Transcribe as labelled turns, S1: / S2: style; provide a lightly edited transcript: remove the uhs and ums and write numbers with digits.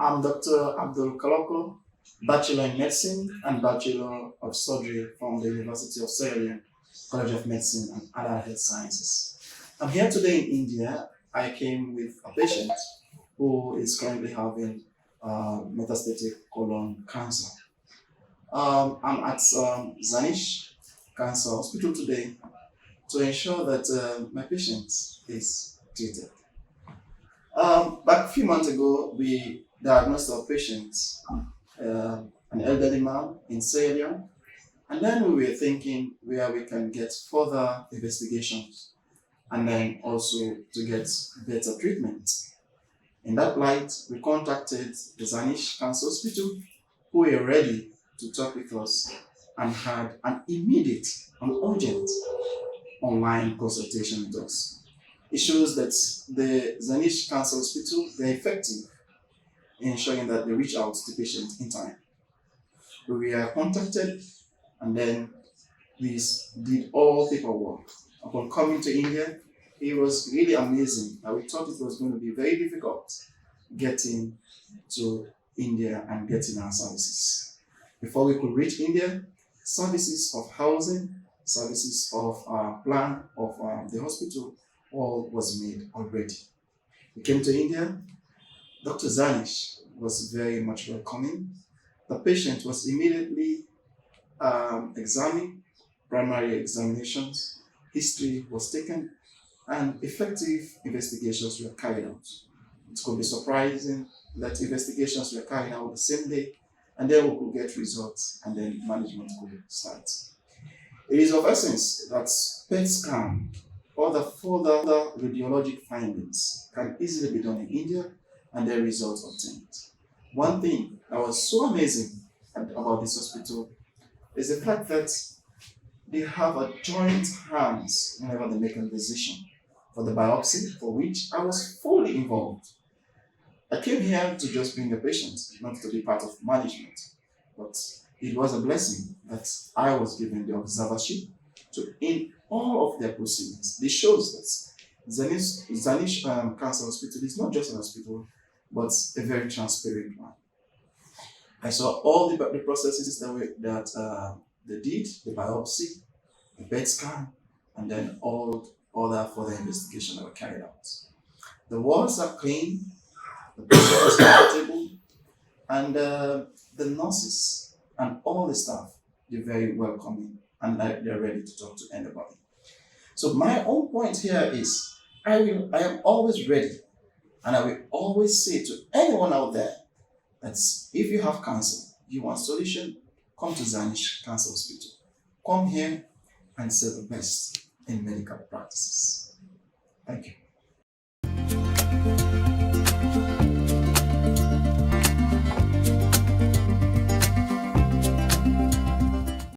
S1: I'm Dr. Abdul Kaloko, Bachelor in Medicine and Bachelor of Surgery from the University of Sierra Leone, College of Medicine and Other Health Sciences. I'm here today in India. I came with a patient who is currently having metastatic colon cancer. I'm at Zanish Hospital today to ensure that my patient is treated. Back a few months ago, we diagnosed our patient, an elderly man in Sierra Leone, and then we were thinking where we can get further investigations and then also to get better treatment. In that light, we contacted the Zanish Cancer Hospital, who were ready to talk with us and had an immediate and urgent online consultation with us. It shows that the Zanish Cancer Hospital, they're effective in ensuring that they reach out to the patient in time. We were contacted and then we did all paperwork. Upon coming to India, it was really amazing. We thought it was going to be very difficult getting to India and getting our services. Before we could reach India, services of housing, services of plan of the hospital, all was made already. We came to India. Dr. Zanish was very much welcoming. The patient was immediately examined, primary examinations, history was taken, and effective investigations were carried out. It could be surprising that investigations were carried out the same day, and then we could get results, and then management could start. It is of essence that PET scan or the further radiologic findings can easily be done in India and their results obtained. One thing that was so amazing about this hospital is the fact that they have a joint hands whenever they make a decision for the biopsy, for which I was fully involved. I came here to just bring a patient, not to be part of management, but it was a blessing that I was given the observership to in all of their proceedings. This shows that Zanish Cancer Hospital is not just an hospital, but a very transparent one. I saw all the processes that they did, the biopsy, the PET scan, and then all other further investigation that were carried out. The walls are clean, the patient is comfortable, and the nurses and all the staff, they're very welcoming and they're ready to talk to anybody. So my own point here is I am always ready, and I will always say to anyone out there that if you have cancer, you want solution, come to Zanish Cancer Hospital. Come here and serve the best in medical practices. Thank you.